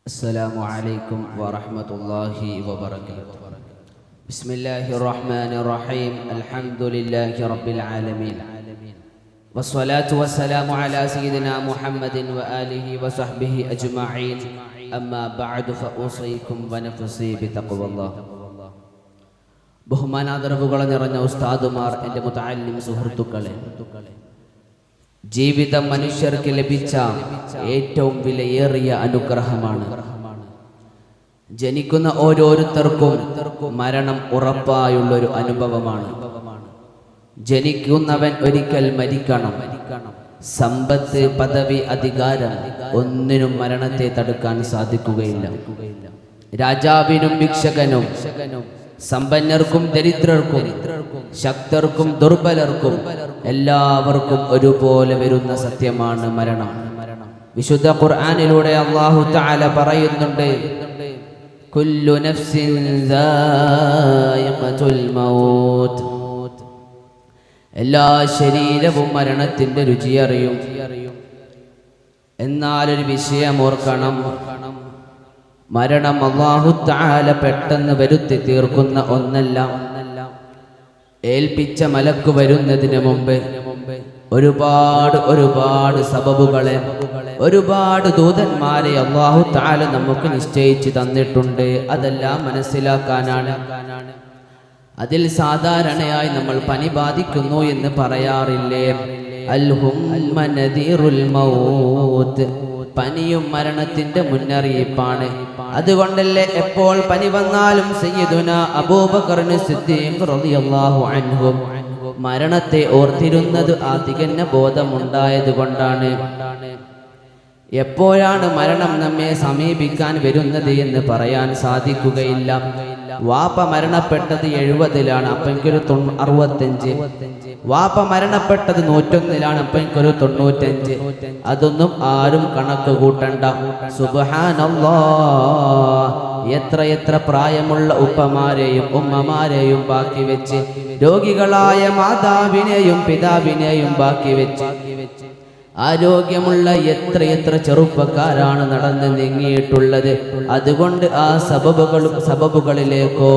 السلام عليكم ورحمة الله وبركاته. بسم الله الرحمن الرحيم. الحمد لله رب العالمين والصلاة والسلام على سيدنا محمد وآله وصحبه أجمعين. أما بعد فأوصيكم ونفسي بتقوى الله. ബഹുമാനാദരവുകൾ നിറഞ്ഞ ഉസ്താദുമാർ, എൻ്റെ മുതഅല്ലിം സുഹൃത്തുക്കളെ, ജീവിതം മനുഷ്യർക്ക് ലഭിച്ച ഏറ്റവും വിലയേറിയ അനുഗ്രഹമാണ്. ജനിക്കുന്ന ഓരോരുത്തർക്കും മരണം ഉറപ്പായുള്ളൊരു അനുഭവമാണ്. ജനിക്കുന്നവൻ ഒരിക്കൽ മരിക്കണം. സമ്പത്ത്, പദവി, അധികാരം ഒന്നിനും മരണത്തെ തടുക്കാൻ സാധിക്കുകയില്ല. രാജാവിനും ഭിക്ഷകനും, സമ്പന്നർക്കും ദരിദ്രർക്കും, ശക്തർക്കും ദുർബലർക്കും എല്ലാവർക്കും ഒരുപോലെ വരുന്ന സത്യമാണ് മരണം. വിശുദ്ധ ഖുർആനിലൂടെ അല്ലാഹു തആല പറയുന്നുണ്ട്, കുല്ലു നഫ്സിൻ ദായിഖത്തുൽ മൗത്ത്. എല്ലാ ശരീരവും മരണത്തിന്റെ രുചി അറിയും. എന്നാൽ ഒരു വിഷയം ഓർക്കണം, മരണം അല്ലാഹു തആല പെട്ടെന്ന് വരുത്തി തീർക്കുന്ന ഒന്നല്ല. ഏൽപ്പിച്ച മലക്ക് വരുന്നതിന് മുമ്പ് ഒരുപാട് സബബുകളെ, ഒരുപാട് ദൂതന്മാരെ അല്ലാഹു തആല നമുക്ക് നിശ്ചയിച്ച് തന്നിട്ടുണ്ട്. അതെല്ലാം മനസ്സിലാക്കാനാണ്. അതിൽ സാധാരണയായി നമ്മൾ പനി ബാധിക്കുന്നു എന്ന് പറയാറില്ലേ? അൽഹുമ്മ നദീറുൽ മൗത്ത്. പനിയും മരണത്തിന്റെ മുന്നറിയിപ്പാണ്. അതുകൊണ്ടല്ലേ എപ്പോൾ പനി വന്നാലും സയ്യിദുനാ അബൂബക്കറിന് സിദ്ദീഖ് റളിയല്ലാഹു അൻഹു മരണത്തെ ഓർത്തിരുന്നത് ആ തികഞ്ഞ ബോധമുണ്ടായത് കൊണ്ടാണ്. എപ്പോഴാണ് മരണം നമ്മെ സമീപിക്കാൻ വരുന്നത് എന്ന് പറയാൻ സാധിക്കുകയില്ല. വാപ്പ മരണപ്പെട്ടത് 70-ലാണ്, അപ്പം എനിക്കൊരു 65. വാപ്പ മരണപ്പെട്ടത് 101-ലാണ്, അപ്പം എനിക്കൊരു 95. അതൊന്നും ആരും കണക്ക് കൂട്ടണ്ട. സുബ്ഹാനല്ലാഹ്, എത്ര പ്രായമുള്ള ഉപ്പമാരെയും ഉമ്മമാരെയും ബാക്കി വെച്ച്, രോഗികളായ മാതാവിനെയും പിതാവിനെയും ബാക്കി വെച്ച്, ആരോഗ്യമുള്ള എത്ര ചെറുപ്പക്കാരാണ് നടന്ന് നീങ്ങിയിട്ടുള്ളത്. അതുകൊണ്ട് ആ സബബുകളിലേക്കോ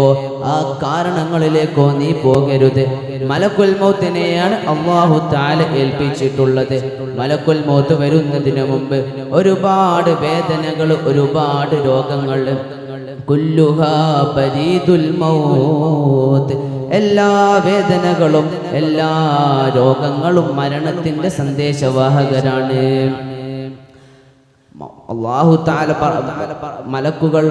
ആ കാരണങ്ങളിലേക്കോ നീ പോകരുത്. മലക്കുൽ മൗത്തിനെയാണ് അല്ലാഹു തആല ഏൽപ്പിച്ചിട്ടുള്ളത്. മലക്കുൽ മൗത്ത് വരുന്നതിന് മുമ്പ് ഒരുപാട് വേദനകൾ, ഒരുപാട് രോഗങ്ങൾ. കുല്ലുഹാ ബരീദുൽ മൗത്ത്. എല്ലാ വേദനകളും, എല്ലാ രോഗങ്ങളും മരണത്തിന്റെ സന്ദേശവാഹകരാണ്. അല്ലാഹു തആല മലക്കുകൾ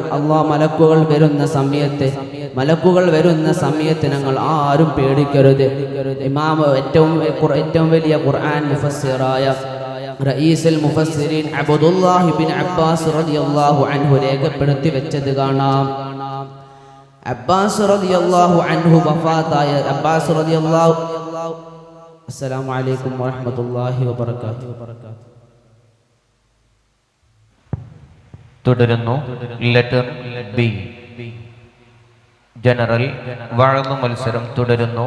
വരുന്ന സമയത്ത് ഞങ്ങൾ ആരും പേടിക്കരുത്. ഇമാം ഏറ്റവും വലിയ ഖുർആൻ മുഫസ്സിറായ റഈസുൽ മുഫസ്സിരീൻ അബ്ദുല്ലാഹി ഇബ്നു അബ്ബാസ് റളിയല്ലാഹു അൻഹു രേഖപ്പെടുത്തി വെച്ചത് കാണാം. അബ്ബാസ് റളിയല്ലാഹു അൻഹു വഫാത്തായ അബ്ബാസ് റളിയല്ലാഹു. അസ്സലാമു അലൈക്കും വറഹ്മത്തുള്ളാഹി വബറകാതുഹു. തുടരുന്നു ലെറ്റർ ബി, ജനറൽ വാഴന്നു മത്സരം തുടരുന്നു.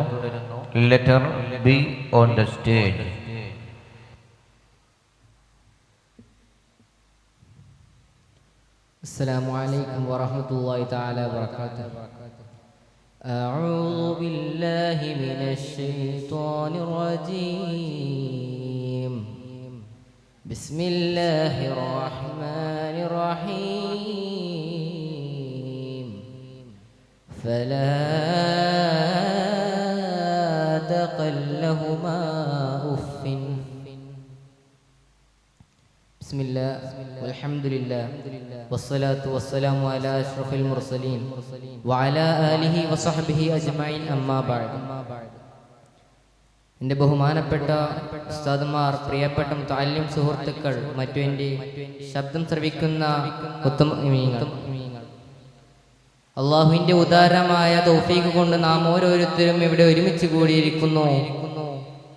Letter B on the stage. السلام عليكم ورحمة الله تعالى وبركاته. أعوذ بالله من الشيطان الرجيم. بسم الله الرحمن الرحيم. فلا تقل لهما أف. بسم الله والحمد لله والصلاة والسلام على أشرف المرسلين وعلى آله وصحبه أجمعين. أما بعد. എൻ്റെ ബഹുമാനപ്പെട്ട ഉസ്താദുമാർ, പ്രിയപ്പെട്ട മുതഅല്ലിം സുഹൃത്തുക്കൾ, മറ്റു എൻ്റെ ശബ്ദം ശ്രവിക്കുന്ന ഉത്തമീങ്ങൾ, അള്ളാഹുവിൻ്റെ ഉദാരമായ തൗഫീഖ് കൊണ്ട് നാം ഓരോരുത്തരും ഇവിടെ ഒരുമിച്ച് കൂടിയിരിക്കുന്നു.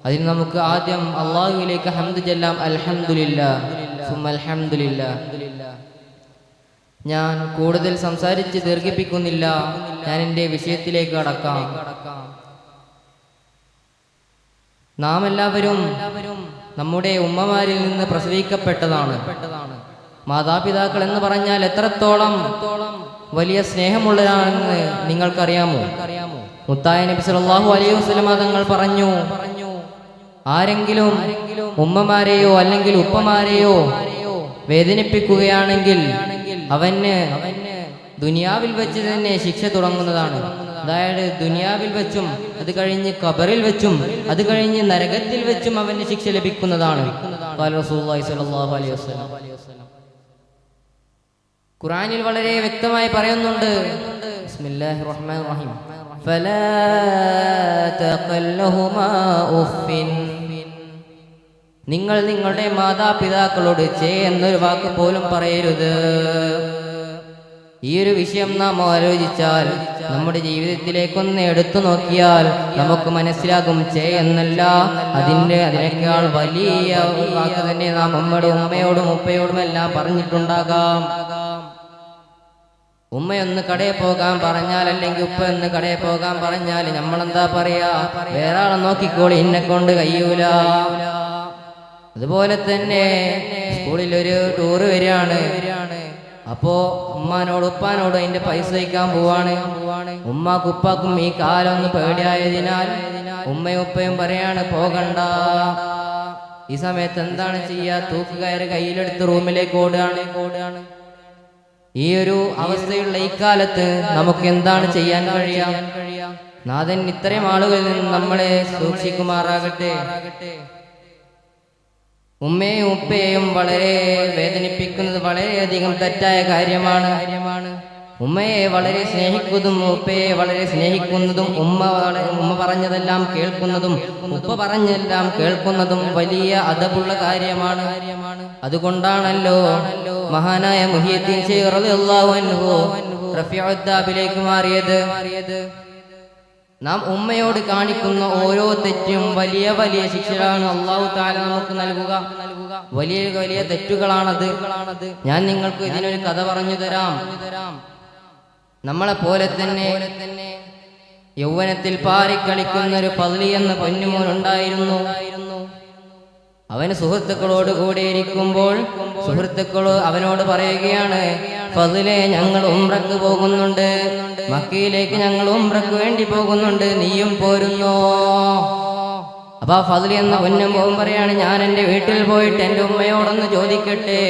അതിന് നമുക്ക് ആദ്യം അള്ളാഹുവിലേക്ക് ഹംദ് ചൊല്ലാം. അൽഹംദുലില്ലാഹ് സുമ്മ അൽഹംദുലില്ലാഹ്. ഞാൻ കൂടുതൽ സംസാരിച്ച് ദീർഘിപ്പിക്കുന്നില്ല. ഞാൻ എൻ്റെ വിഷയത്തിലേക്ക് കടക്കാം. നാം എല്ലാവരും നമ്മുടെ ഉമ്മമാരിൽ നിന്ന് പ്രസവിക്കപ്പെട്ടതാണ്. മാതാപിതാക്കൾ എന്ന് പറഞ്ഞാൽ എത്രത്തോളം വലിയ സ്നേഹമുള്ളതാണെന്ന് നിങ്ങൾക്കറിയാമോ? മുത്തായ നബി സല്ലല്ലാഹു അലൈഹി വസല്ലം തങ്ങൾ പറഞ്ഞു, ആരെങ്കിലും ഉമ്മമാരെയോ അല്ലെങ്കിൽ ഉപ്പമാരെയോ വേദനിപ്പിക്കുകയാണെങ്കിൽ അവന് ദുനിയാവിൽ വെച്ച് തന്നെ ശിക്ഷ തുടങ്ങുന്നതാണ്. അതായത് ദുനിയാവിൽ വെച്ചും അത് കഴിഞ്ഞ് ഖബറിൽ വെച്ചും അത് കഴിഞ്ഞ് നരകത്തിൽ വെച്ചും അവന് ശിക്ഷ ലഭിക്കുന്നതാണ്. റസൂലുള്ളാഹി സ്വല്ലല്ലാഹു അലൈഹി വസല്ലം ഖുർആനിൽ വളരെ വ്യക്തമായി പറയുന്നുണ്ട്. ബിസ്മില്ലാഹിർ റഹ്മാനിർ റഹീം. ഫലാ തഖല്ലഹുമാ ഉഫിൻ. നിങ്ങൾ നിങ്ങളുടെ മാതാപിതാക്കളോട് ചേ എന്നൊരു വാക്ക് പോലും പറയരുത്. ഈ ഒരു വിഷയം നാം ആലോചിച്ചാൽ, നമ്മുടെ ജീവിതത്തിലേക്കൊന്ന് എടുത്തു നോക്കിയാൽ നമുക്ക് മനസ്സിലാകും, ചേ എന്നല്ല അതിനേക്കാൾ വലിയ വാക്ക് തന്നെ നാം നമ്മുടെ ഉമ്മയോടും ഉപ്പയോടും എല്ലാം പറഞ്ഞിട്ടുണ്ടാകാം. ഉമ്മയൊന്ന് കടയിൽ പോകാൻ പറഞ്ഞാൽ, അല്ലെങ്കിൽ ഉപ്പ ഒന്ന് കടയിൽ പോകാൻ പറഞ്ഞാൽ നമ്മളെന്താ പറയാ? വേറെ ആളെ നോക്കിക്കോളി, എന്നെ കൊണ്ട് കഴിയൂല. അതുപോലെ തന്നെ സ്കൂളിൽ ഒരു ടൂറ് വരികയാണ്. അപ്പോ ഉമ്മാനോട് ഉപ്പാനോട് അതിന്റെ പൈസ വയ്ക്കാൻ പോവാണ്. ഉമ്മാക്കും ഉപ്പാക്കും ഈ കാലം ഒന്ന് പേടിയായതിനാൽ ഉമ്മയും ഉപ്പയും പറയാണ് പോകണ്ട. ഈ സമയത്ത് എന്താണ് ചെയ്യുക? തൂക്കുകയറ് കയ്യിലെടുത്ത് റൂമിലേക്ക് ഓടുകയാണ്. ഈ ഒരു അവസ്ഥയുള്ള ഈ കാലത്ത് നമുക്ക് എന്താണ് ചെയ്യാൻ കഴിയാം? നാഥൻ ഇത്രയും ആളുകളിൽ നിന്ന് നമ്മളെ സൂക്ഷിക്കുമാറാകട്ടെ. ഉമ്മയും ഉപ്പയെയും വളരെ വേദനിപ്പിക്കുന്നത് വളരെയധികം തെറ്റായ കാര്യമാണ്. ഉമ്മയെ വളരെ സ്നേഹിക്കുന്നതും ഉപ്പയെ വളരെ സ്നേഹിക്കുന്നതും ഉമ്മ പറഞ്ഞതെല്ലാം കേൾക്കുന്നതും ഉപ്പ പറഞ്ഞെല്ലാം കേൾക്കുന്നതും വലിയ അദബുള്ള കാര്യമാണ്. അതുകൊണ്ടാണല്ലോ മഹാനായ മുഹിയുദ്ദീൻ ശൈഖ് റളിയല്ലാഹു അൻഹു റഫീഉദ്ദാബിലേക്ക് മാറിയത്. നാം ഉമ്മയോട് കാണിക്കുന്ന ഓരോ തെറ്റും വലിയ വലിയ ശിക്ഷകളാണ് അല്ലാഹു തആല നമുക്ക് നൽകുക. വലിയ വലിയ തെറ്റുകളാണത്. ഞാൻ നിങ്ങൾക്ക് ഇതിനൊരു കഥ പറഞ്ഞു തരാം. നമ്മളെ പോലെ തന്നെ യൗവനത്തിൽ പാറിക്കളിക്കുന്ന ഒരു ഫദ്ലി എന്ന പൊന്നുമോൻ ഉണ്ടായിരുന്നു. അവന് സുഹൃത്തുക്കളോട് കൂടെ ഇരിക്കുമ്പോൾ സുഹൃത്തുക്കൾ അവനോട് പറയുകയാണ്, ഫദ്ലേ, ഞങ്ങൾ ഉംറക്ക് പോകുന്നുണ്ട്, മക്കയിലേക്ക് ഞങ്ങൾ ഉംറക്ക് വേണ്ടി പോകുന്നുണ്ട്, നീയും പോരുന്നോ? അപ്പൊ ആ ഫദ്ലി എന്ന പൊന്നുമോൻ പറയാണ്, ഞാൻ എൻ്റെ വീട്ടിൽ പോയിട്ട് എൻ്റെ ഉമ്മയോടൊന്ന് ചോദിക്കട്ടെ,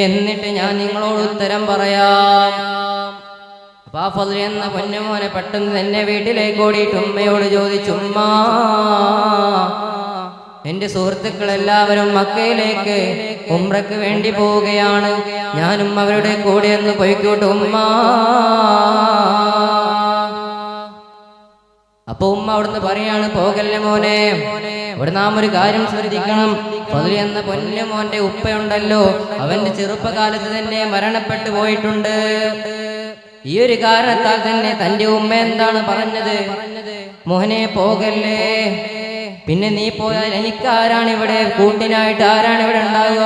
എന്നിട്ട് ഞാൻ നിങ്ങളോട് ഉത്തരം പറയാം. അപ്പൊ ആ ഫദ്ലി എന്ന പൊന്നുമോനെ പെട്ടെന്ന് തന്നെ വീട്ടിലേക്ക് ഓടിയിട്ട് ഉമ്മയോട് ചോദിച്ചു, ഉമ്മാ, എന്റെ സുഹൃത്തുക്കൾ എല്ലാവരും മക്കയിലേക്ക് ഉംറക്ക് വേണ്ടി പോവുകയാണ്, ഞാനും അവരുടെ കൂടെ ഒന്ന് പോയിക്കോട്ടെ ഉമ്മ. അപ്പൊ ഉമ്മ അവിടുന്ന് പറയാണ്, പോകല്ലേ മോനെ, ഇവിടെ നാം ഒരു കാര്യം ശ്രദ്ധിക്കണം. ഫദ്ലി എന്ന പൊന്നുമോന്റെ ഉപ്പയുണ്ടല്ലോ, അവന്റെ ചെറുപ്പകാലത്ത് തന്നെ മരണപ്പെട്ടു പോയിട്ടുണ്ട്. ഈ ഒരു കാരണത്താൽ തന്നെ തന്റെ ഉമ്മ എന്താണ് പറഞ്ഞത്? മോനെ പോകല്ലേ, പിന്നെ നീ പോയാൽ എനിക്കാരാണ് ഇവിടെ കൂട്ടിനായിട്ട്, ആരാണ് ഇവിടെ ഉണ്ടാവുക?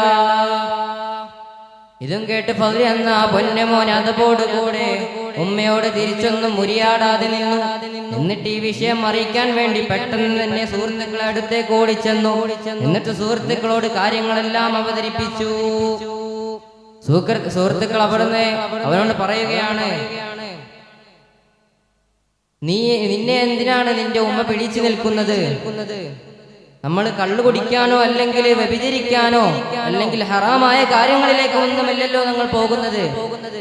ഇതും കേട്ട് ഫദ്ലി എന്ന പൊന്നുമോൻ അതോട് കൂടെ ഉമ്മയോട് തിരിച്ചൊന്നും മുരിയാടാതെ നിന്നു. എന്നിട്ട് ഈ വിഷയം അറിയിക്കാൻ വേണ്ടി പെട്ടെന്ന് തന്നെ സുഹൃത്തുക്കളെ അടുത്തേക്ക് ഓടിച്ചെന്നു. എന്നിട്ട് സുഹൃത്തുക്കളോട് കാര്യങ്ങളെല്ലാം അവതരിപ്പിച്ചു. സുഹൃത്തുക്കൾ അവിടുന്ന് അവനോട് പറയുകയാണ്, നിന്നെ എന്തിനാണ് നിന്റെ ഉമ്മ പിടിച്ചു നിൽക്കുന്നത്? നമ്മൾ കള്ളു കുടിക്കാനോ അല്ലെങ്കിൽ വ്യഭിചരിക്കാനോ അല്ലെങ്കിൽ ഹറാമായ കാര്യങ്ങളിലേക്ക് ഒന്നുമല്ലല്ലോ നമ്മൾ പോകുന്നത്.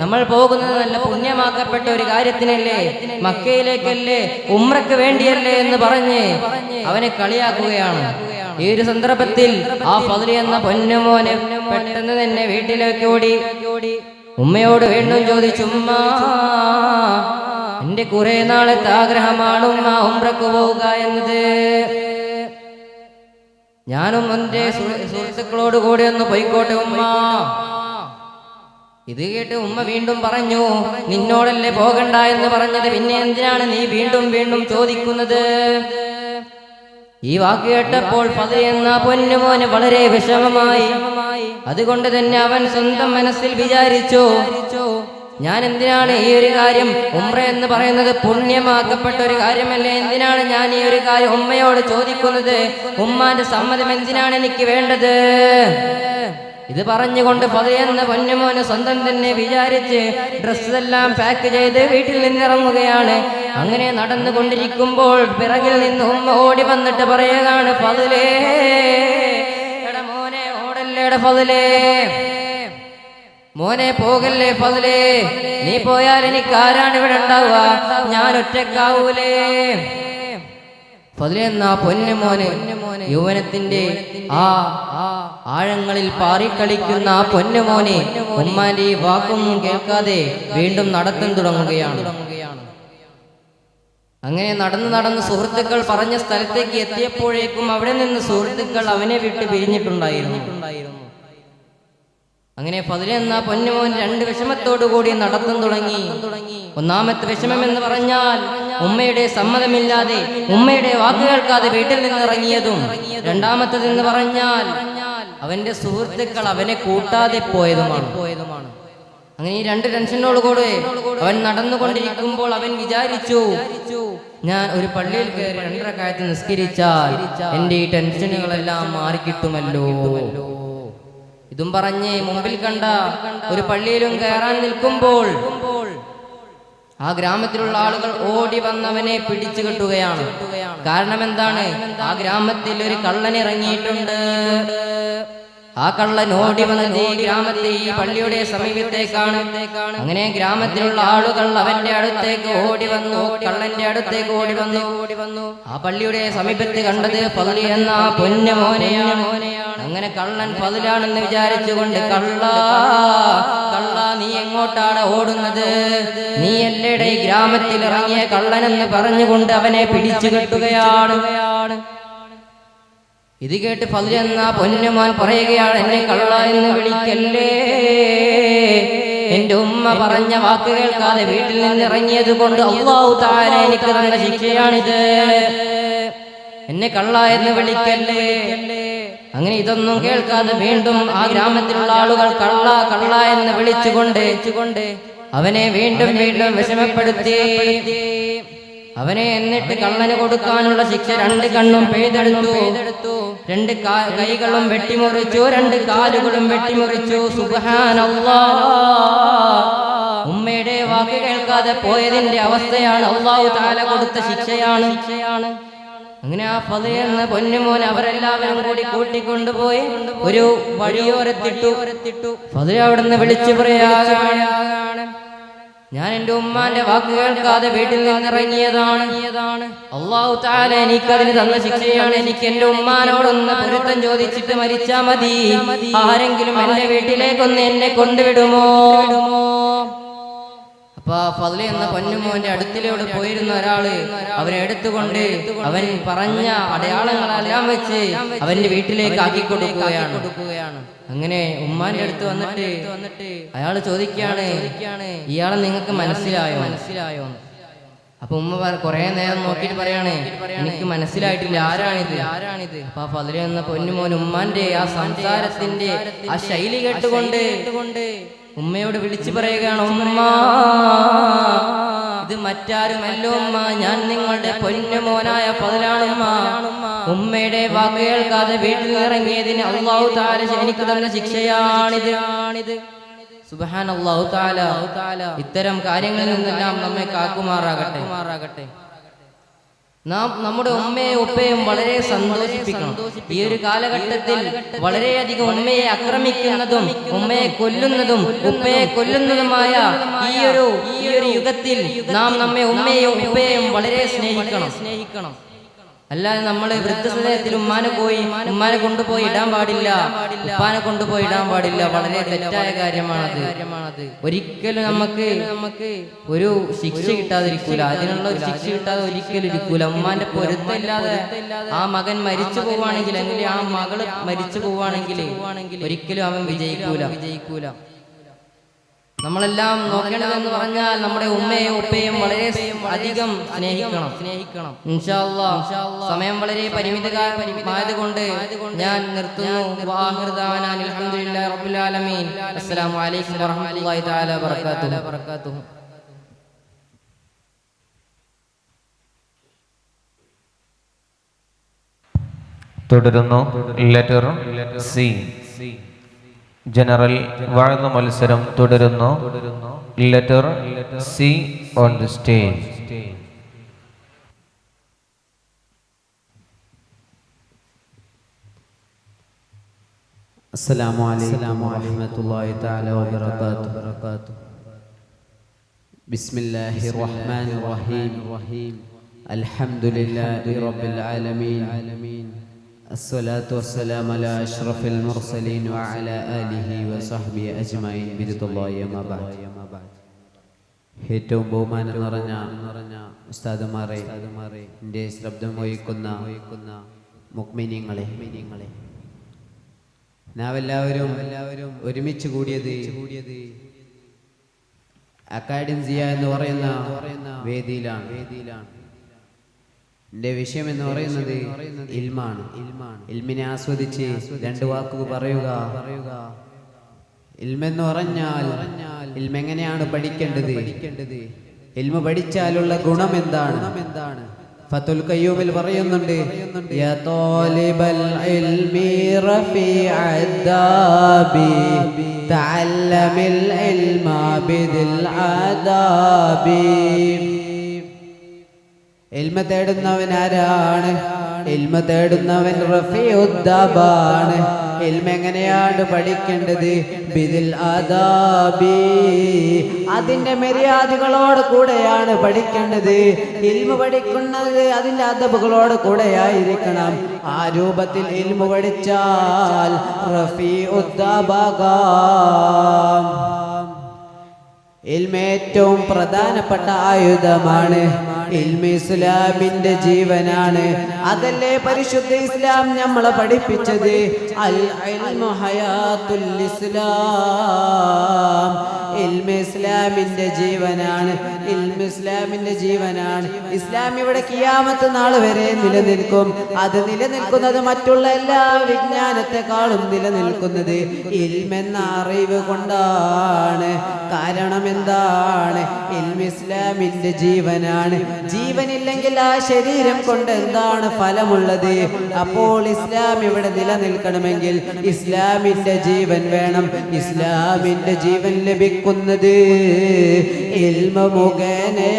നമ്മൾ പോകുന്നത് നല്ല പുണ്യമാക്കപ്പെട്ട ഒരു കാര്യത്തിനല്ലേ, മക്കയിലേക്കല്ലേ, ഉംറക്ക് വേണ്ടിയല്ലേ എന്ന് പറഞ്ഞ് അവനെ കളിയാക്കുകയാണ്. ഈ ഒരു സന്ദർഭത്തിൽ ആ ഫദ്ലി എന്ന പൊന്നുമോനെ പെട്ടെന്ന് തന്നെ വീട്ടിലേക്ക് ഓടി ഉമ്മയോട് വീണ്ടും ചോദിച്ചു, ഉമ്മ, എന്റെ കുറെ നാളത്തെ ആഗ്രഹമാണ് ഉമ്മ ഉംറക്ക് പോവുക എന്നത്. ഞാനും എന്റെ സുഹൃത്തുക്കളോട് കൂടെ ഒന്ന് പോയിക്കോട്ടെ ഉമ്മ. ഇത് കേട്ട് ഉമ്മ വീണ്ടും പറഞ്ഞു, നിന്നോടല്ലേ പോകണ്ട എന്ന് പറഞ്ഞത്, പിന്നെ എന്തിനാണ് നീ വീണ്ടും വീണ്ടും ചോദിക്കുന്നത്? ഈ വാക്ക് കേട്ടപ്പോൾ ഫദ്ലി എന്ന പൊന്നുമോന് വളരെ വിഷമമായി. അതുകൊണ്ട് തന്നെ അവൻ സ്വന്തം മനസ്സിൽ വിചാരിച്ചു, ഞാൻ എന്തിനാണ് ഈ ഒരു കാര്യം, ഉംറ എന്ന് പറയുന്നത് പുണ്യമാക്കപ്പെട്ട ഒരു കാര്യമല്ലേ, എന്തിനാണ് ഞാൻ ഈ ഒരു കാര്യം ഉമ്മയോട് ചോദിക്കുന്നത്? ഉമ്മാന്റെ സമ്മതം എന്തിനാണ് എനിക്ക് വേണ്ടത്? ഇത് പറഞ്ഞുകൊണ്ട് ഫദ്ൽ എന്ന പൊന്നുമോന് സ്വന്തം തന്നെ വിചാരിച്ച് ഡ്രസ്സ് എല്ലാം പാക്ക് ചെയ്ത് വീട്ടിൽ നിന്നിറങ്ങുകയാണ്. അങ്ങനെ നടന്നുകൊണ്ടിരിക്കുമ്പോൾ പിറകിൽ നിന്ന് ഉമ്മ ഓടി വന്നിട്ട് പറയുകയാണ്, ഫദ്ലേ, എടാ മോനെ ഓടല്ലേടാ ഫദ്ലേ, മോനെ പോകല്ലേ ഫദ്ലേ, നീ പോയാൽ എനിക്ക് ആരാണ് ഇവിടെ ഉണ്ടാവുക, ഞാൻ ഒറ്റക്കാവൂലേ. ഫദ്ലേ എന്ന പൊന്നുമോന്, യൗവനത്തിന്റെ ആ ആഴങ്ങളിൽ പാറിക്കളിക്കുന്ന ആ പൊന്നുമോനെ ഉമ്മാന്റെ ഈ വാക്കൊന്നും കേൾക്കാതെ വീണ്ടും നടത്തം തുടങ്ങുകയാണ്. അങ്ങനെ നടന്ന് സുഹൃത്തുക്കൾ പറഞ്ഞ സ്ഥലത്തേക്ക് എത്തിയപ്പോഴേക്കും അവിടെ നിന്ന് സുഹൃത്തുക്കൾ അവനെ വിട്ട് പിരിഞ്ഞിട്ടുണ്ടായിരുന്നു. അങ്ങനെ ഫദ്ൽ എന്ന പൊന്നുമോൻ രണ്ട് വിഷമത്തോടുകൂടി നടത്തം തുടങ്ങി. ഒന്നാമത്തെ വിഷമം എന്ന് പറഞ്ഞാൽ ഉമ്മയുടെ സമ്മതമില്ലാതെ, ഉമ്മയുടെ വാക്ക് കേൾക്കാതെ വീട്ടിൽ നിന്ന് ഇറങ്ങിയതും, രണ്ടാമത്തേതെന്ന് പറഞ്ഞാൽ അവന്റെ സുഹൃത്തുക്കൾ അവനെ കൂട്ടാതെ പോയതുമാണ്. അങ്ങനെ ഈ രണ്ട് ടെൻഷനോടുകൂടെ അവൻ നടന്നുകൊണ്ടിരിക്കുമ്പോൾ അവൻ വിചാരിച്ചു, ഞാൻ ഒരു പള്ളിയിൽ കയറി 2 റക്അത്ത് നിസ്കരിച്ചാൽ എന്റെ ഈ ടെൻഷനുകളെല്ലാം മാറിക്കിട്ടുമല്ലോ. ഇതും പറഞ്ഞ് മുമ്പിൽ കണ്ട ഒരു പള്ളിയിലും കയറാൻ നിൽക്കുമ്പോൾ ആ ഗ്രാമത്തിലുള്ള ആളുകൾ ഓടി വന്നവനെ പിടിച്ചു കെട്ടുകയാണ്. കാരണം എന്താണ്? ആ ഗ്രാമത്തിൽ ഒരു കള്ളൻ ഇറങ്ങിയിട്ടുണ്ട്. ആ കള്ളൻ ഓടി വന്നത് ഈ ഗ്രാമത്തെ, ഈ പള്ളിയുടെ സമീപത്തേക്കാണ്. അങ്ങനെ ഗ്രാമത്തിലുള്ള ആളുകൾ അവന്റെ അടുത്തേക്ക് ഓടി വന്നു, കള്ളന്റെ അടുത്തേക്ക് ഓടി വന്നു. ആ പള്ളിയുടെ സമീപത്ത് കണ്ടത് ഫദ്ൽ എന്ന പൊന്നുമോനെയാണ്. അങ്ങനെ കള്ളൻ ഫദ്ലാണെന്ന് വിചാരിച്ചുകൊണ്ട്, കള്ളാ നീ എങ്ങോട്ടാണ് ഓടുന്നത്, നീ എല്ലേടെ ഈ ഗ്രാമത്തിൽ ഇറങ്ങിയ കള്ളനെന്ന് പറഞ്ഞുകൊണ്ട് അവനെ പിടിച്ചു കെട്ടുകയാണ്. ഇത് കേട്ട് ഫദ്ൽ എന്ന പൊന്നുമോൻ പറയുകയാണ്, എന്നെ കള്ള എന്ന് വിളിക്കല്ലേ, എന്റെ ഉമ്മ പറഞ്ഞ വാക്ക് കേൾക്കാതെ വീട്ടിൽ നിന്ന് ഇറങ്ങിയത് കൊണ്ട് അല്ലാഹു തആല എനിക്ക് തന്ന ശിക്ഷയാണിത്, എന്നെ കള്ള എന്ന് വിളിക്കല്ലേ. അങ്ങനെ ഇതൊന്നും കേൾക്കാതെ വീണ്ടും ആ ഗ്രാമത്തിലുള്ള ആളുകൾ കള്ള എന്ന് വിളിച്ചുകൊണ്ട് അവനെ വീണ്ടും വിഷമപ്പെടുത്തി. അവനെ എന്നിട്ട് കള്ളന് കൊടുക്കാനുള്ള ശിക്ഷ 2 കണ്ണും പിഴുതെടുത്തു, 2 കൈകളും വെട്ടിമുറിച്ചു, 2 കാലുകളും വെട്ടിമുറിച്ചു. സുബ്ഹാനല്ലാഹ്, ഉമ്മയുടെ വാക്ക് കേൾക്കാതെ പോയതിന്റെ അവസ്ഥയാണ്, അല്ലാഹു തആല കൊടുത്ത ശിക്ഷയാണ്. അങ്ങനെ ആ ഫദ്ൽ എന്ന പൊന്നുമോൻ അവരെല്ലാവരും കൂടി കൂട്ടിക്കൊണ്ടുപോയി ഒരു വഴിയോരത്തിട്ടു. ഫദ്ൽ അവിടുന്ന് വിളിച്ചു പറയാനാണ്, ഞാൻ എന്റെ ഉമ്മാന്റെ വാക്ക് കേൾക്കാതെ വീട്ടിൽ നിന്നിറങ്ങിയതാണ്, അല്ലാഹു തആല എനിക്കതിന് തന്ന ശിക്ഷയാണ്, എനിക്ക് എന്റെ ഉമ്മാനോടൊന്ന് പൊരുത്തം ചോദിച്ചിട്ട് മരിച്ചാ മതി, ആരെങ്കിലും എന്റെ വീട്ടിലേക്കൊന്ന് എന്നെ കൊണ്ടുവിടുമോ. അപ്പൊ ഫദ്ൽ എന്ന പൊന്നുമോന്റെ അടുത്തിലൂടെ പോയിരുന്ന ഒരാള് അവനെ എടുത്തുകൊണ്ട് അവൻ പറഞ്ഞ അടയാളങ്ങളെല്ലാം വെച്ച് അവന്റെ വീട്ടിലേക്ക് ആക്കി കൊടുക്കുകയാണ്. അങ്ങനെ ഉമ്മാന്റെ അടുത്ത് വന്നിട്ട് അയാള് ചോദിക്കുകയാണ്, ഇയാളെ നിങ്ങൾക്ക് മനസ്സിലായോ? അപ്പൊ ഉമ്മ കുറെ നേരം നോക്കിയിട്ട് പറയാണ്, എനിക്ക് മനസ്സിലായിട്ടില്ല, ആരാണിത്. അപ്പൊ ഫദ്ൽ എന്ന പൊന്നുമോൻ ഉമ്മാന്റെ ആ സംസാരത്തിന്റെ ആ ശൈലി കേട്ടുകൊണ്ട് ഉമ്മയോട് വിളിച്ചു പറയുകയാണ്, ഉമ്മ, ഇത് മറ്റാരുമല്ല ഉമ്മ, ഞാൻ നിങ്ങളുടെ പൊന്നുമോനായ ഫദ്ലാണുമ്മ. ഉമ്മയുടെ വാക്ക് കേൾക്കാതെ വീട്ടിൽ ഇറങ്ങിയതിന് അല്ലാഹു തആല എനിക്ക് തന്ന ശിക്ഷയാണിത്. സുബ്ഹാനല്ലാഹു തആല ഇത്തരം കാര്യങ്ങളിൽ നിന്നെല്ലാം നമ്മെ കാക്കുമാറാകട്ടെ. നാം നമ്മുടെ ഉമ്മയെ ഉപ്പയും വളരെ സന്തോഷിപ്പിക്കണം. ഈ ഒരു കാലഘട്ടത്തിൽ വളരെയധികം ഉമ്മയെ ആക്രമിക്കുന്നതും ഉമ്മയെ കൊല്ലുന്നതും ഉപ്പയെ കൊല്ലുന്നതുമായ ഈ ഒരു യുഗത്തിൽ നാം നമ്മെ ഉമ്മയെയും ഉപ്പയെയും വളരെ സ്നേഹിക്കണം. അല്ലാതെ നമ്മൾ വൃദ്ധസദനത്തിൽ ഉമ്മാനെ കൊണ്ടുപോയി ഇടാൻ പാടില്ല, ഉപ്പാനെ കൊണ്ടുപോയി ഇടാൻ പാടില്ല. വളരെ തെറ്റായ കാര്യമാണത്. ഒരിക്കലും നമുക്ക് ഒരു ശിക്ഷ കിട്ടാതിരിക്കൂല, അതിനുള്ള ഒരു ശിക്ഷ കിട്ടാതെ ഒരിക്കലും ഇരിക്കൂല. ഉമ്മാന്റെ പൊരുത്തമില്ലാതെ ആ മകൻ മരിച്ചു പോവുകയാണെങ്കിൽ, അല്ലെങ്കിൽ ആ മകള് മരിച്ചു പോവുകയാണെങ്കിൽ ഒരിക്കലും അവൻ വിജയിക്കൂല. നമ്മളെല്ലാം നോക്കേണ്ടതെന്ന് പറഞ്ഞാൽ നമ്മുടെ ഉമ്മയും ഉപ്പയും വളരെ അധികം സ്നേഹിക്കണം. ഇൻഷാ അല്ലാഹ് സമയം വളരെ പരിമിതമായതുകൊണ്ട് ഞാൻ നിർത്തുന്നു. അൽഹംദുലില്ലാഹി റബ്ബിൽ ആലമീൻ. അസ്സലാമു അലൈക്കും വറഹ്മത്തുള്ളാഹി തആല വബറകാതുഹു. തുടരുന്നു ലെറ്റർ സി. ജനറൽ വാഴ്ന്ന മത്സരം തുടരുന്നു. Letter C on the stage. അസ്സലാമു അലൈക്കും വറഹ്മത്തുള്ളാഹി തആല വബറകാതുഹു. ബിസ്മില്ലാഹിർ റഹ്മാനിർ റഹീം. അൽഹംദുലില്ലാഹി റബ്ബിൽ ആലമീൻ. അസ്സലാത്തു വസ്സലാമു അലാ അഷ്റഫിൽ മുർസലീൻ വഅലാ ആലിഹി വസഹ്ബിഹി അജ്മഈൻ ബിറുല്ലാഹി അമ്മാ ബഅദ്. ഏറ്റവും ബഹുമാനം നിറഞ്ഞ ഉസ്താദുമാരെ, എൻ്റെ ശബ്ദം വഹിക്കുന്ന മുഅ്മിനീങ്ങളെ, നാമെല്ലാവരും ഒരുമിച്ച് കൂടിയത് അക്കാഡമിയ എന്ന് പറയുന്ന വേദിയിലാണ്. എൻ്റെ വിഷയം എന്ന് പറയുന്നത് ഇൽമാണ്. ഇൽമിനെ ആസ്വദിച്ച് രണ്ട് വാക്ക് പറയുക. ഇൽമെന്ന് പറഞ്ഞാൽ ഇൽമെങ്ങനെയാണ് പഠിക്കേണ്ടത്, ഇൽമ പഠിച്ചാലുള്ള ഗുണം എന്താണ്? ഫത്തുൽ ഖയ്യൂമിൽ പറയുന്നുണ്ട്, യാ താലിബൽ ഇൽമി റഫീഅദ്ദാബി തഅല്ലമിൽ ഇൽമ ബിദിൽ ആദാബി. ഇൽമ തേടുന്നവൻ ആരാണ്? ഇൽമ തേടുന്നവൻ റഫീഉദ്ദാബാണ്. ഇൽമ എങ്ങനെയാണ് പഠിക്കേണ്ടത്? ബിദിൽ ആദാബി, അതിന്റെ മര്യാദകളോട് കൂടെയാണ് പഠിക്കേണ്ടത്. ഇൽമ പഠിക്കുന്നത് അതിന്റെ അദബുകളോട് കൂടെയായിരിക്കണം. ആ രൂപത്തിൽ ഇൽമ പഠിച്ചാൽ റഫീഉദ്ദാബാകാം. ഇൽമ ഏറ്റവും പ്രധാനപ്പെട്ട ആയുധമാണ്. ഇൽമ ഇസ്ലാമിന്റെ ജീവനാണ്. അതല്ലേ പരിശുദ്ധ ഇസ്ലാം നമ്മളെ പഠിപ്പിച്ചത്? അൽ ഇൽമു ഹയാത്തുൽ ഇസ്ലാം. ഇൽമ ഇസ്ലാമിന്റെ ജീവനാണ്. ഇൽമ ഇസ്ലാമിന്റെ ജീവനാണ്. ഇസ്ലാം ഇവിടെ ഖിയാമത്ത് നാൾ വരെ നിലനിൽക്കും. അത് നിലനിൽക്കുന്നത് മറ്റുള്ള എല്ലാ വിജ്ഞാനത്തെക്കാളും നിലനിൽക്കുന്നത് ഇൽമെന്ന അറിവ് കൊണ്ടാണ്. കാരണം എന്താണ്? ഇൽമ ഇസ്ലാമിന്റെ ജീവനാണ്. ജീവനില്ലെങ്കിൽ ആ ശരീരം കൊണ്ട് എന്താണ് ഫലമുള്ളത്? അപ്പോൾ ഇസ്ലാം ഇവിടെ നിലനിൽക്കണമെങ്കിൽ ഇസ്ലാമിന്റെ ജീവൻ വേണം. ഇസ്ലാമിന്റെ ജീവൻ ലഭിക്കുന്നത് ഇൽമ മുഖേനയാണ്.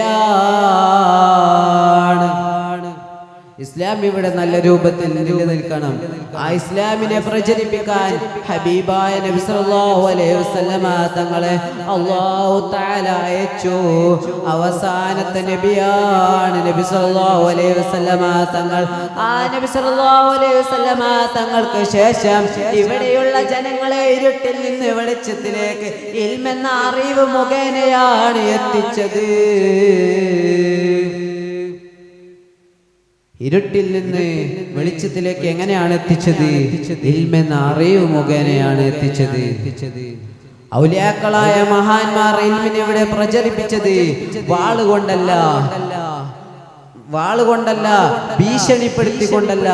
ഇസ്ലാം ഇവിടെ നല്ല രൂപത്തിൽ നിലനിൽക്കണം. ആ ഇസ്ലാമിനെ പ്രചരിപ്പിക്കാൻ ഹബീബായ നബി സല്ലല്ലാഹു അലൈഹി വസല്ലമ തങ്ങളെ അല്ലാഹു തആല അയച്ചു. അവസാനത്തെ നബിയാണ് നബി സല്ലല്ലാഹു അലൈഹി വസല്ലമ തങ്ങൾ. ആ നബി സല്ലല്ലാഹു അലൈഹി വസല്ലമ തങ്ങൾക്ക് ശേഷം ഇവിടെയുള്ള ജനങ്ങളെ ഇരുട്ടിൽ നിന്ന് വെളിച്ചത്തിലേക്ക് ഇൽമെന്ന അറിവ് മുഖേനയാണ് എത്തിച്ചത്. ഇരുട്ടിൽ നിന്ന് വെളിച്ചത്തിലേക്ക് എങ്ങനെയാണ് എത്തിച്ചത്? ഇൽമെന്ന അറിവ് മുഖേനയാണ് എത്തിച്ചത്. ഔലിയാക്കളായ മഹാന്മാർ ഇൽമിനെ ഇവിടെ പ്രചരിപ്പിച്ചത് വാളുകൊണ്ടല്ല, ഭീഷണിപ്പെടുത്തിക്കൊണ്ടല്ല,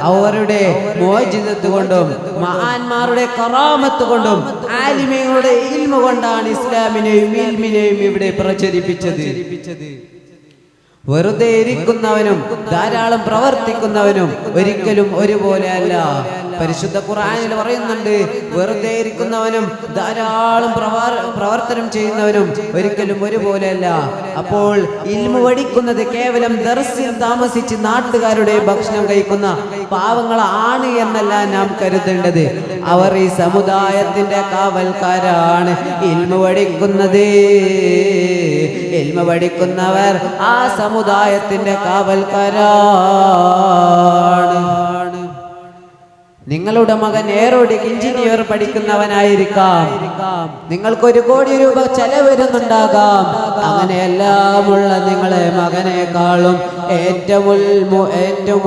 അവരുടെ മോചിതത്ത് കൊണ്ടും മഹാന്മാരുടെ കറാമത്ത് കൊണ്ടും ആലിമീങ്ങളുടെ ഇൽമ കൊണ്ടാണ് ഇസ്ലാമിനെയും ഇൽമിനെയും ഇവിടെ പ്രചരിപ്പിച്ചത്. വെറുതെ ഇരിക്കുന്നവനും ധാരാളം പ്രവർത്തിക്കുന്നവനും ഒരിക്കലും ഒരുപോലെ അല്ല. പരിശുദ്ധ ഖുർആനിൽ പറയുന്നുണ്ട്, വെറുതെ ഇരിക്കുന്നവനും ധാരാളം പ്രവർത്തനം ചെയ്യുന്നവനും ഒരിക്കലും ഒരുപോലെ അല്ല. അപ്പോൾ ഇൽമ പഠിക്കുന്നത് കേവലം ദർസിൽ താമസിച്ച് നാട്ടുകാരുടെ ഭക്ഷണം കഴിക്കുന്ന പാവങ്ങളാണ് എന്നല്ല നാം കരുതേണ്ടത്. അവർ ഈ സമുദായത്തിന്റെ കാവൽക്കാരാണ്. ഇൽമ പഠിക്കുന്നവർ ആ സമുദായത്തിന്റെ കാവൽക്കാരാണ്. നിങ്ങളുടെ മകൻ എയറോഡിക് എഞ്ചിനീയർ പഠിക്കുന്നവനായിരിക്കാം. നിങ്ങൾക്ക് 1 കോടി രൂപ ചെലവ് വരുന്നുണ്ടാകാം. അങ്ങനെയെല്ലാമുള്ള നിങ്ങളെ മകനേക്കാളും ഏറ്റവും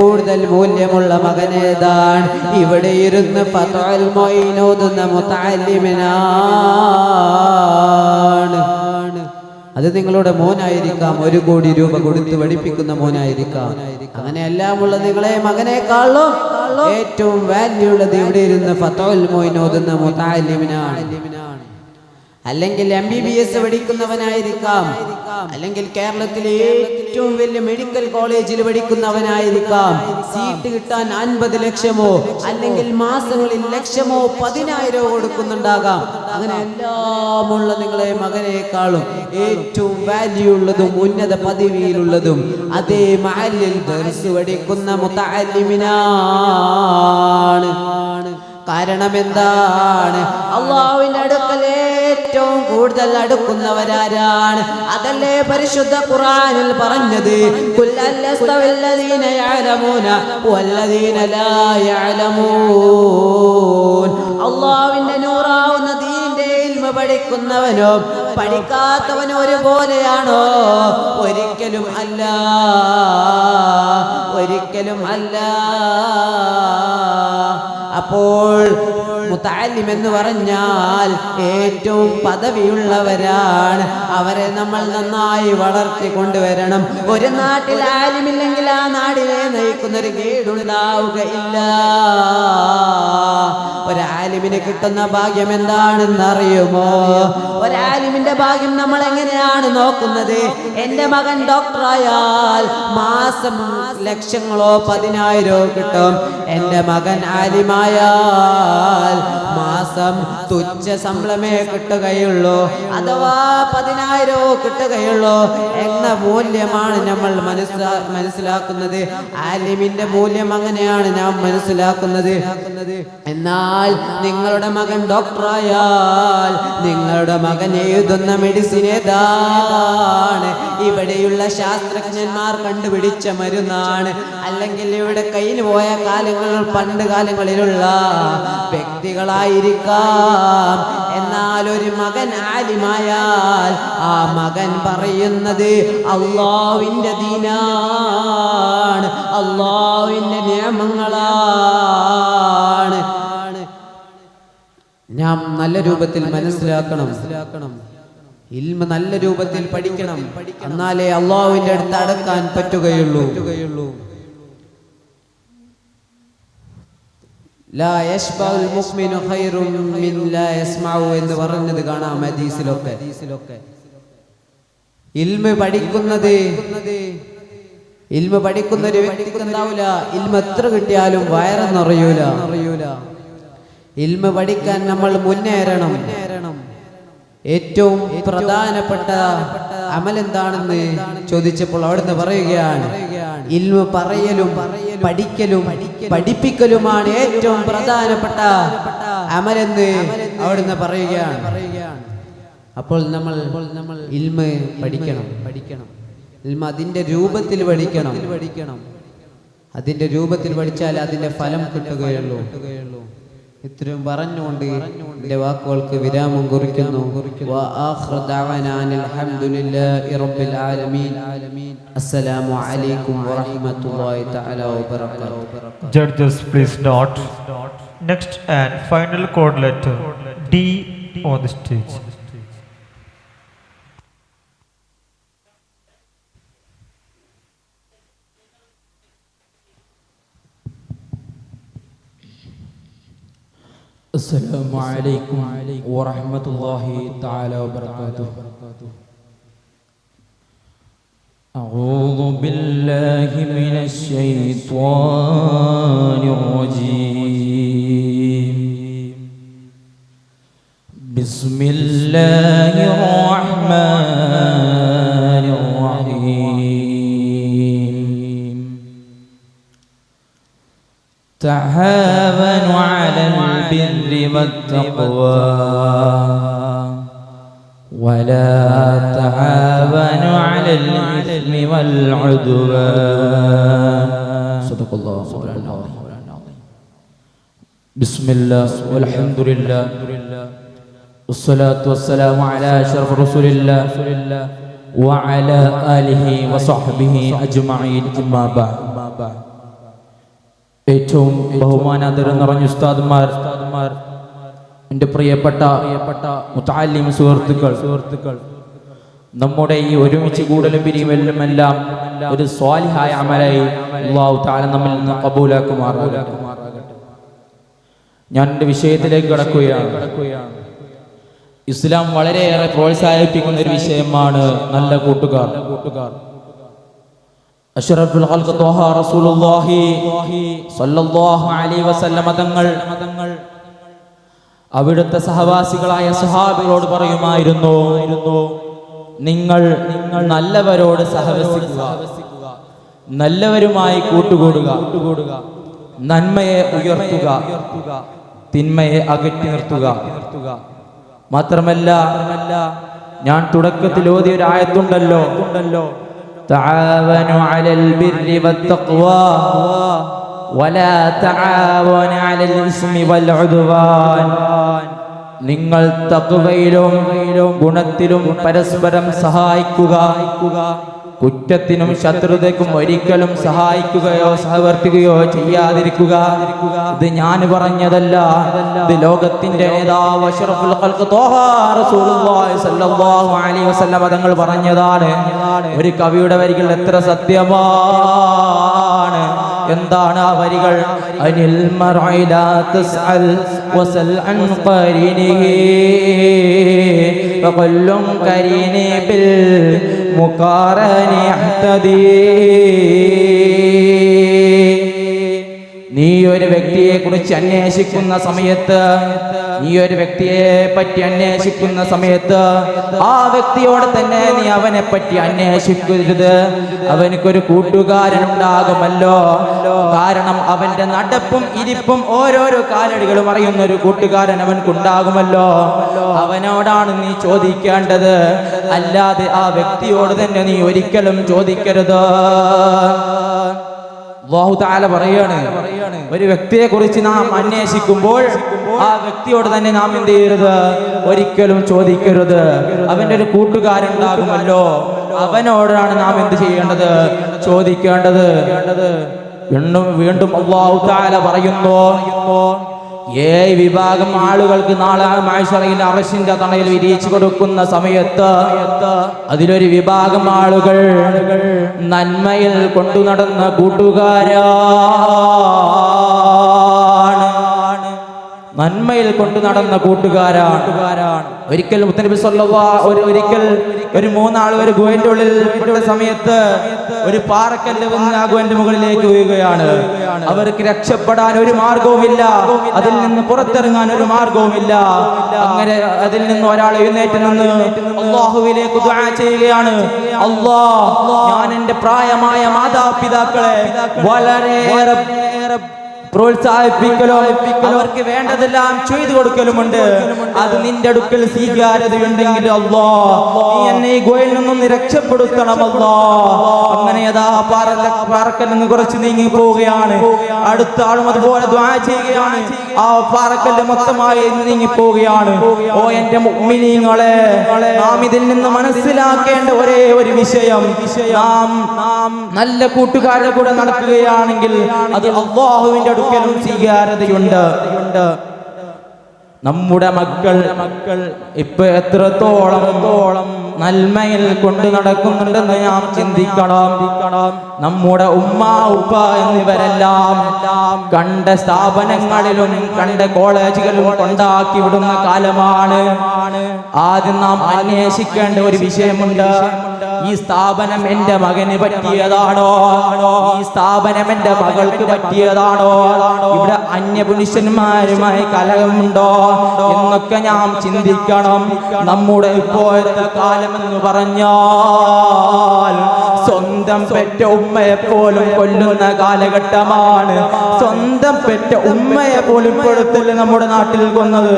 കൂടുതൽ മൂല്യമുള്ള മകനേതാണ്? ഇവിടെ ഇരുന്ന് ഫത്വൽ മൊയ്ൻ ഓതുന്ന മുതഅല്ലിമിനാണ്. അത് നിങ്ങളുടെ മോനായിരിക്കാം. 1 കോടി രൂപ കൊടുത്ത് പഠിപ്പിക്കുന്ന മോനായിരിക്കാം. അങ്ങനെയെല്ലാമുള്ള നിങ്ങളെ മകനേക്കാളും ഏറ്റവും വാല്യൂ ഉള്ളത് ഇവിടെ ഇരുന്ന് ഫത്വൽ മൊയ്ൻ ഓതുന്ന മുതഅല്ലിമിനാണ്. അല്ലെങ്കിൽ MBBS പഠിക്കുന്നവനായിരിക്കാം, അല്ലെങ്കിൽ കേരളത്തിലെ ഏറ്റവും വലിയ മെഡിക്കൽ കോളേജിൽ പഠിക്കുന്നവനായിരിക്കാം. സീറ്റ് കിട്ടാൻ 50 ലക്ഷമോ അല്ലെങ്കിൽ മാസങ്ങളിൽ ലക്ഷമോ 10,000 കൊടുക്കുന്നുണ്ടാകാം. അങ്ങനെ എല്ലാമുള്ള നിങ്ങളെ മകനേക്കാളും ഏറ്റവും വാല്യൂ ഉള്ളതും ഉന്നത പദവിയിലുള്ളതും അതേ മഹല്ലിൽ ദർസ് പഠിക്കുന്ന മുതഅല്ലിമിനാണ്. കാരണം എന്താണ്? അല്ലാഹുവിന്റെ അടുക്കൽ ഏറ്റവും കൂടുതൽ അടുക്കുന്നവരാരാണ്? അതല്ലേ പരിശുദ്ധ ഖുർആനിൽ പറഞ്ഞത്, കുല്ലല്ലസ്തവില്ലദീന യഅലമൂന വല്ലദീന ലാ യഅലമൂൻ. അല്ലാഹുവിന്റെ നൂറാവുന്ന ദീനിന്റെ ഇൽമ പഠിക്കുന്നവനോ പഠിക്കാത്തവനോ ഒരുപോലെയാണോ? ഒരിക്കലും അല്ല, ഒരിക്കലും അല്ല. അപ്പോൾ മുതഅല്ലിം എന്ന് പറഞ്ഞാൽ ഏറ്റവും പദവിയുള്ളവരാണ്. അവരെ നമ്മൾ നന്നായി വളർത്തി കൊണ്ടുവരണം. ഒരു നാട്ടിൽ ആലിമില്ലെങ്കിൽ ആ നാടിനെ നയിക്കുന്നൊരു കേടുണ്ടാവുകയില്ല. ഒരാലിമിന് കിട്ടുന്ന ഭാഗ്യം എന്താണെന്ന് അറിയുമോ? ഒരാലിമിന്റെ ഭാഗ്യം നമ്മൾ എങ്ങനെയാണ് നോക്കുന്നത്? എൻ്റെ മകൻ ഡോക്ടറായാൽ മാസം ലക്ഷങ്ങളോ 10,000 കിട്ടും. എൻ്റെ മകൻ ആലിമായാൽ മാസം തുച്ഛ ശമ്പളമേ കിട്ടുകയുള്ളൂ, അഥവാ 10,000 കിട്ടുകയുള്ളൂ എന്ന മൂല്യമാണ് നമ്മൾ മനസ്സിലാക്കുന്നത്. ആലിമിന്റെ മൂല്യം അങ്ങനെയാണ് നാം മനസ്സിലാക്കുന്നത്. എന്നാൽ നിങ്ങളുടെ മകൻ ഡോക്ടറായാൽ നിങ്ങളുടെ മകൻ എഴുതുന്ന മെഡിസിൻ ഏതാണ്? ഇവിടെയുള്ള ശാസ്ത്രജ്ഞന്മാർ കണ്ടുപിടിച്ച മരുന്നാണ്, അല്ലെങ്കിൽ ഇവിടെ കയ്യിൽ പോയ പണ്ട് കാലങ്ങളിലുള്ള വ്യക്തികളായിരിക്കാം. എന്നാൽ ഒരു മകൻ ആലിമായാൽ ആ മകൻ പറയുന്നത് അല്ലാഹുവിന്റെ ദീനാണ്, അല്ലാഹുവിന്റെ നിയമങ്ങളാണ്. നാം നല്ല രൂപത്തിൽ മനസ്സിലാക്കണം. ഇൽമ നല്ല രൂപത്തിൽ പഠിക്കണം. എന്നാലേ അല്ലാഹുവിന്റെ അടുത്ത് അടുക്കാൻ പറ്റുകയുള്ളൂ. ലാ യശ്ബഉൽ മുഅ്മിനു ഖൈറുൻ മിൻ ലാ യസ്മഉ എന്ന് പറഞ്ഞത് കാണാം ഹദീസിലൊക്കെ. ഇൽമ പഠിക്കുന്ന ഒരു വ്യക്തിക്ക് എന്താവില്ല, ഇൽമ എത്ര കിട്ടിയാലും വയറെന്നറിയൂല. ഇൽമ പഠിക്കാൻ നമ്മൾ മുന്നേറണം. ഏറ്റവും പ്രധാനപ്പെട്ട അമലെന്താണെന്ന് ചോദിച്ചപ്പോൾ അവിടുന്ന് പറയുകയാണ്, ഇൽമ പറയലും പഠിക്കലും പഠിപ്പിക്കലുമാണ് ഏറ്റവും പ്രധാനപ്പെട്ട അമലെന്ന് അവിടുന്ന് പറയുകയാണ്. അപ്പോൾ നമ്മൾ ഇൽമ പഠിക്കണം. ഇൽമ അതിന്റെ രൂപത്തിൽ പഠിക്കണം. അതിന്റെ രൂപത്തിൽ പഠിച്ചാൽ അതിന്റെ ഫലം കിട്ടുകയുള്ളൂ. ഇത്രയും പറഞ്ഞുകൊണ്ട് എൻ്റെ വാക്കുകൾക്ക് വിരാമം കുറിക്കുന്നു. അസ്സലാമു അലൈക്കും വറഹ്മത്തുള്ളാഹി തആല വബറകാതുഹു. Judges, please note. Next and final chord letter D on the stage. السلام عليكم ورحمة الله تعالى وبركاته. أعوذ بالله من الشيطان الرجيم. بسم الله الرحمن الرحيم. تعاونوا على البر والتقوى ولا تعاونوا على الإثم والعدوان. صدق الله العظيم. بسم الله والحمد لله والصلاة والسلام على أشرف رسول الله وعلى آله وصحبه أجمعين. أما بعد. ഏറ്റവും ബഹുമാനാദരം നിറഞ്ഞ ഉസ്താദുമാർ, എൻ്റെ പ്രിയപ്പെട്ട മുതഅല്ലിം സുഹൃത്തുക്കൾ, നമ്മുടെ ഈ ഒരുമിച്ച് കൂടലും പിരിവലും എല്ലാം ഒരു സ്വാലിഹായ അമലായി അല്ലാഹു തആല നമ്മിൽ നിന്ന് ഖബൂലാക്കുമാറാകട്ടെ. ഞാൻ എൻ്റെ വിഷയത്തിലേക്ക് കടക്കുകയാണ്. ഇസ്ലാം വളരെയേറെ പ്രോത്സാഹിപ്പിക്കുന്ന ഒരു വിഷയമാണ് നല്ല കൂട്ടുകാർ. അഷ്റഫുൽ ഖൽഖ് ത്വഹ റസൂലുള്ളാഹി സ്വല്ലല്ലാഹു അലൈഹി വസല്ലം തങ്ങൾ അവിടുത്തെ സഹവാസികളായ സ്വഹാബികളോട് പറയുമായിരുന്നു, നിങ്ങൾ നല്ലവരോട് സഹവസിക്കുക, നല്ലവരുമായി കൂട്ടുകൂടുക, നന്മയെ ഉയർത്തുക, തിന്മയെ അകറ്റി നിർത്തുക. മാത്രമല്ല, ഞാൻ തുടക്കത്തിൽ ഓതിയ ഒരു ആയത്തുണ്ടല്ലോ, തആവനു അലൽ ബിർരി വത്തഖ്വാ വലാ തആവനു അലൽ ഇസ്മി വൽ ഉദ്വാൻ. നിങ്ങൾ തഖ്വയിലും ഗുണത്തിലും പരസ്പരം സഹായിക്കുക, കുറ്റത്തിനും ശത്രുതയ്ക്കും ഒരിക്കലും സഹായിക്കുകയോ സഹവർത്തിക്കുകയോ ചെയ്യാതിരിക്കുക. ഇത് ഞാൻ പറഞ്ഞതല്ല, ഇത് ലോകത്തിന്റെ നേതാവ് അഷ്റഫുൽ ഖൽഖ് ത്വഹ റസൂലുള്ളാഹി സ്വല്ലല്ലാഹു അലൈഹി വസല്ലം തങ്ങൾ പറഞ്ഞതാണ്. ഒരു കവിയുടെ വരികൾ എത്ര സത്യമാണ്! എന്താണ് ആ വരികൾ? അനിൽ മർഇ ലാ തസ്അൽ വസൽ അൻ ഖരീനിഹി ഫഖല്ലും ഖരീനി ബിൽ മുഖാറനി അഹ്തദി. നീ ഒരു വ്യക്തിയെ കുറിച്ച് അന്വേഷിക്കുന്ന സമയത്ത്, നീ ഒരു വ്യക്തിയെ പറ്റി അന്വേഷിക്കുന്ന സമയത്ത് ആ വ്യക്തിയോട് തന്നെ നീ അവനെ പറ്റി അന്വേഷിക്കരുത്. അവനക്കൊരു കൂട്ടുകാരൻ ഉണ്ടാകുമല്ലോ. കാരണം അവന്റെ നടപ്പും ഇരിപ്പും ഓരോരോ കാലടികളും അറിയുന്ന ഒരു കൂട്ടുകാരൻ അവൻക്കുണ്ടാകുമല്ലോ. അവനോടാണ് നീ ചോദിക്കേണ്ടത്, അല്ലാതെ ആ വ്യക്തിയോട് തന്നെ നീ ഒരിക്കലും ചോദിക്കരുത്. അല്ലാഹു തആല പറയാണ്, ഒരു വ്യക്തിയെ കുറിച്ച് നാം അന്വേഷിക്കുമ്പോൾ ആ വ്യക്തിയോട് തന്നെ നാം എന്ത് ചെയ്യരുത്? ഒരിക്കലും ചോദിക്കരുത്. അവന്റെ ഒരു കൂട്ടുകാരൻ ഉണ്ടാകുമല്ലോ, അവനോടാണ് നാം എന്ത് ചെയ്യേണ്ടത്? ചോദിക്കേണ്ടത്. വീണ്ടും അല്ലാഹു തആല പറയുന്നു, 7 വിഭാഗം ആളുകൾക്ക് നാളെ മഹ്ശറയിൽ അർശിന്റെ തണലിൽ വിരിയിച്ചു കൊടുക്കുന്ന സമയത്ത് അതിലൊരു വിഭാഗം ആളുകൾ നന്മയിൽ കൊണ്ടു നടന്ന കൂട്ടുകാരാണ്. നന്മയിൽ കൊണ്ടു നടന്ന കൂട്ടുകാരാണ്. ഒരിക്കൽ മുത്തനബി ഒരിക്കൽ ഒരു 3 ആൾ ഒരു ഗുഹന്റെ ഉള്ളിൽ പെട്ട സമയത്ത് ഒരു പാറക്കല്ല് വന്ന് ആ ഗുഹന്റെ മുകളിലേക്ക് വീഴുകയാണ്. അവർക്ക് രക്ഷപ്പെടാൻ ഒരു മാർഗവുമില്ല, അതിൽ നിന്ന് പുറത്തിറങ്ങാൻ ഒരു മാർഗവുമില്ല. അങ്ങനെ അതിൽ നിന്ന് ഒരാൾ എഴുന്നേറ്റ് നിന്ന് അല്ലാഹുവിലേക്ക് ദുആ ചെയ്യുകയാണ്. അല്ലാഹ്, ഞാൻ എൻ്റെ പ്രായമായ മാതാപിതാക്കളെ വളരെയേറെ പ്രോത്സാഹിപ്പിക്കലോ അവർക്ക് വേണ്ടതെല്ലാം ചെയ്തു കൊടുക്കലുമുണ്ട്. അത് നിന്റെ അടുക്കൽ സ്വീകാര്യതയുണ്ടെങ്കിൽ അല്ലാഹ്, നീ എന്നെ ഈ ഗുഹയിൽ നിന്നും രക്ഷപ്പെടുത്തണം അല്ലാഹ്. അങ്ങനെ അതാ പാറക്കല്ലിൽ നിന്ന് കുറച്ച് നീങ്ങി പോവുകയാണ്. അടുത്ത ആളും അതുപോലെ ദുആ ചെയ്യുകയാണ്. ആ പാറക്കല്ല് മൊത്തമായി നീങ്ങി പോവുകയാണ്. ഓ എന്റെ മുഅ്മിനീങ്ങളെ, നാം ഇതിൽ നിന്ന് മനസ്സിലാക്കേണ്ട ഒരേ ഒരു വിഷയം, നാം നല്ല കൂട്ടുകാരുടെ കൂടെ നടക്കുകയാണെങ്കിൽ അത് അല്ലാഹുവിന്റെ അടുക്കലും സ്വീകാര്യതയുണ്ട്. നമ്മുടെ മക്കൾ ഇപ്പൊ എത്രത്തോളം നന്മയിൽ കൊണ്ട് നടക്കുന്നുണ്ടെന്ന് നാം ചിന്തിക്കണം. നമ്മുടെ ഉമ്മ ഉപ്പ എന്നിവരെല്ലാം കണ്ട സ്ഥാപനങ്ങളിലും കണ്ട കോളേജുകളിലും കൊണ്ടാക്കി വിടുന്ന കാലമാണ്. ആദ്യം നാം അന്വേഷിക്കേണ്ട ഒരു വിഷയമുണ്ട്. ഈ സ്ഥാപനം എൻ്റെ മകന് പറ്റിയതാണോ? ഈ സ്ഥാപനം എൻ്റെ മകൾക്ക് പറ്റിയതാണോ? ഇവിടെ അന്യപുരുഷന്മാരുമായി കലഹമുണ്ടോ എന്നൊക്കെ നാം ചിന്തിക്കണം. നമ്മുടെ ഇപ്പോഴത്തെ കാലമെന്ന് പറഞ്ഞാൽ സ്വന്തം പെറ്റ ഉമ്മയെ പോലും കൊല്ലുന്ന കാലഘട്ടമാണ്. സ്വന്തം പെറ്റ ഉമ്മയെ പോലും ഇപ്പോഴത്തല്ലേ നമ്മുടെ നാട്ടിൽ കൊന്നത്.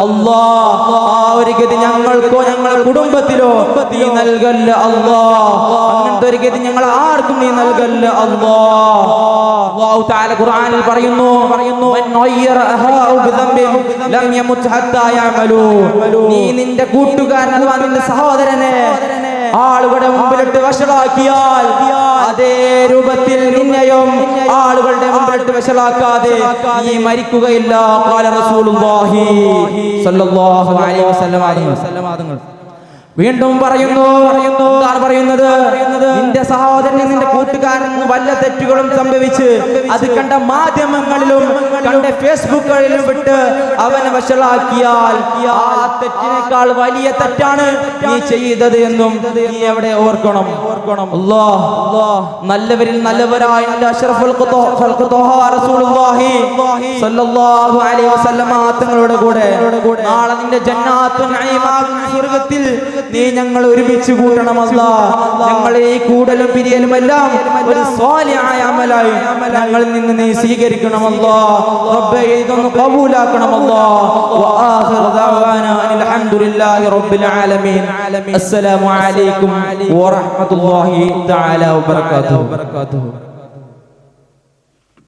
അല്ലാഹ്, ആ ഒരു ഗതി ഞങ്ങൾക്കോ ഞങ്ങളുടെ കുടുംബത്തിലോ നീ നൽകല്ല അല്ലാഹ്. അങ്ങനത്തെ ഒരു ഗതി ഞങ്ങൾ ആർക്കും നീ നൽകല്ല അല്ലാഹ്. അല്ലാഹു തആല ഖുർആനിൽ പറയുന്നു, നീ നിന്റെ കൂട്ടുകാരൻ അഥവാ നിന്റെ സഹോദരനെ ആളുകളുടെ മുമ്പിലിട്ട് വഷളാക്കിയാൽ അതേ രൂപത്തിൽ നിന്നെയും ആളുകളുടെ മുമ്പിലിട്ട് വഷളാക്കാതെ നീ മരിക്കുകയില്ല. ഖാല റസൂലുള്ളാഹി സ്വല്ലല്ലാഹു അലൈഹി വസല്ലം. വീണ്ടും പറയുന്നു, എന്താണ് പറയുന്നത്? നിന്റെ സഹോദരൻ നിന്റെ കൂട്ടുകാരൻ വല്ല തെറ്റുകളും സംഭവിച്ച് അത് കണ്ട മാധ്യമങ്ങളിലും കണ്ട ഫേസ്ബുക്കുകളിലും വിട്ട് അവനെ വഷളാക്കിയാൽ ആ തെറ്റിനേക്കാൾ വലിയ തെറ്റാണ് നീ ചെയ്തത് എന്നും നീ എവിടെ ഓർക്കണം. നല്ലവരിൽ നല്ലവരായ അഷ്റഫുൽ റസൂലുള്ളാഹി സ്വല്ലല്ലാഹു അലൈഹി വസല്ലമ തങ്ങളുടെ കൂടെ നാളെ നിന്റെ ജന്നാത്തുൽ നഈമാകുന്ന സ്വർഗ്ഗത്തിൽ നീ ഞങ്ങൾ ഒരുമിച്ച് കൂട്ടണം അല്ലാഹ്. ഞങ്ങളെ ഈ കൂടലും പിരിയലും എല്ലാം ഒരു സ്വാലിഹായ അമലായി ഞങ്ങളിൽ നിന്ന് നീ സ്വീകരിക്കണം അല്ലാഹ്. റബ്ബേ ഇതൊന്ന് ഖബൂലാക്കണം അല്ലാഹ്. വആഖിറു ദഅവാനാ അൽഹംദുലില്ലാഹി റബ്ബിൽ ആലമീൻ. അസ്സലാമു അലൈക്കും വറഹ്മത്തുള്ളാഹി തആല വബറകാതുഹു.